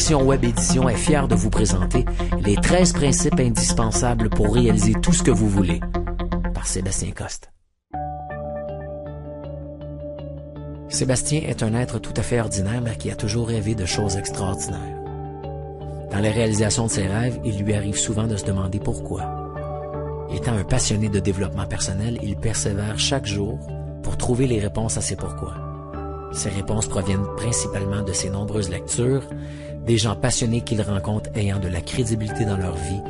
Action Web Édition est fière de vous présenter les 13 principes indispensables pour réaliser tout ce que vous voulez, par Sébastien Coste. Sébastien est un être tout à fait ordinaire, mais qui a toujours rêvé de choses extraordinaires. Dans la réalisation de ses rêves, il lui arrive souvent de se demander pourquoi. Étant un passionné de développement personnel, il persévère chaque jour pour trouver les réponses à ses pourquoi. Ces réponses proviennent principalement de ses nombreuses lectures, des gens passionnés qu'il rencontre ayant de la crédibilité dans leur vie,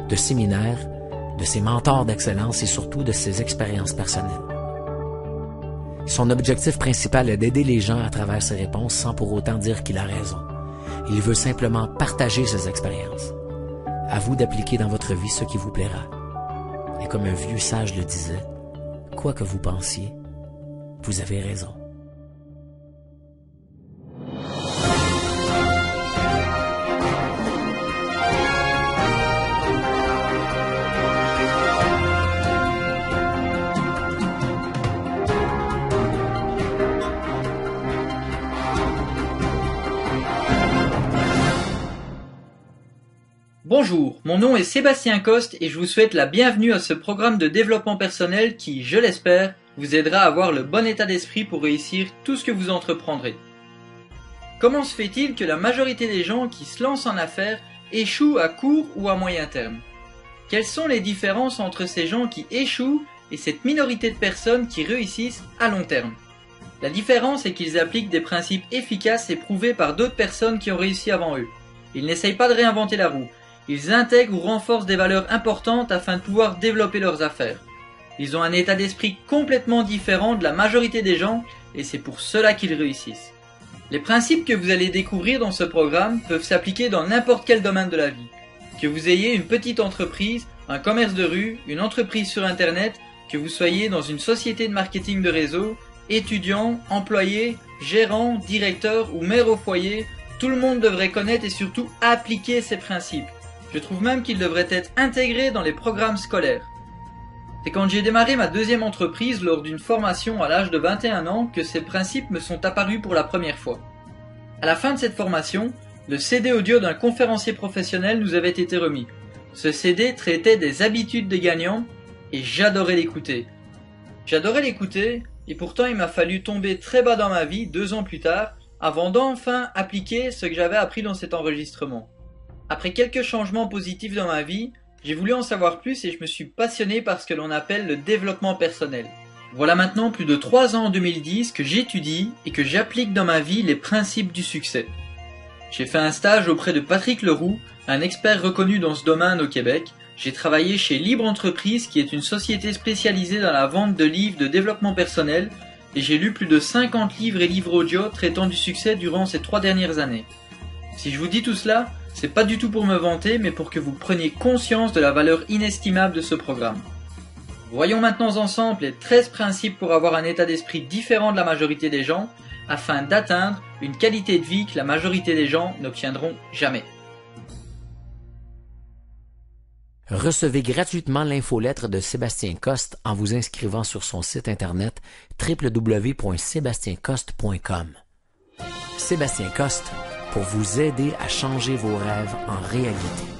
de séminaires, de ses mentors d'excellence et surtout de ses expériences personnelles. Son objectif principal est d'aider les gens à travers ses réponses sans pour autant dire qu'il a raison. Il veut simplement partager ses expériences. À vous d'appliquer dans votre vie ce qui vous plaira. Et comme un vieux sage le disait, quoi que vous pensiez, vous avez raison. Bonjour, mon nom est Sébastien Coste et je vous souhaite la bienvenue à ce programme de développement personnel qui, je l'espère, vous aidera à avoir le bon état d'esprit pour réussir tout ce que vous entreprendrez. Comment se fait-il que la majorité des gens qui se lancent en affaires échouent à court ou à moyen terme? Quelles sont les différences entre ces gens qui échouent et cette minorité de personnes qui réussissent à long terme? La différence est qu'ils appliquent des principes efficaces et prouvés par d'autres personnes qui ont réussi avant eux. Ils n'essayent pas de réinventer la roue. Ils intègrent ou renforcent des valeurs importantes afin de pouvoir développer leurs affaires. Ils ont un état d'esprit complètement différent de la majorité des gens et c'est pour cela qu'ils réussissent. Les principes que vous allez découvrir dans ce programme peuvent s'appliquer dans n'importe quel domaine de la vie. Que vous ayez une petite entreprise, un commerce de rue, une entreprise sur Internet, que vous soyez dans une société de marketing de réseau, étudiant, employé, gérant, directeur ou mère au foyer, tout le monde devrait connaître et surtout appliquer ces principes. Je trouve même qu'ils devraient être intégrés dans les programmes scolaires. C'est quand j'ai démarré ma deuxième entreprise lors d'une formation à l'âge de 21 ans que ces principes me sont apparus pour la première fois. À la fin de cette formation, le CD audio d'un conférencier professionnel nous avait été remis. Ce CD traitait des habitudes des gagnants et j'adorais l'écouter. Et pourtant il m'a fallu tomber très bas dans ma vie 2 ans plus tard avant d'enfin appliquer ce que j'avais appris dans cet enregistrement. Après quelques changements positifs dans ma vie, j'ai voulu en savoir plus et je me suis passionné par ce que l'on appelle le développement personnel. Voilà maintenant plus de 3 ans en 2010 que j'étudie et que j'applique dans ma vie les principes du succès. J'ai fait un stage auprès de Patrick Leroux, un expert reconnu dans ce domaine au Québec. J'ai travaillé chez Libre Entreprise qui est une société spécialisée dans la vente de livres de développement personnel et j'ai lu plus de 50 livres et livres audio traitant du succès durant ces 3 dernières années. Si je vous dis tout cela, c'est pas du tout pour me vanter, mais pour que vous preniez conscience de la valeur inestimable de ce programme. Voyons maintenant ensemble les 13 principes pour avoir un état d'esprit différent de la majorité des gens, afin d'atteindre une qualité de vie que la majorité des gens n'obtiendront jamais. Recevez gratuitement l'infolettre de Sébastien Coste en vous inscrivant sur son site internet www.sebastiencoste.com. Sébastien Coste, pour vous aider à changer vos rêves en réalité.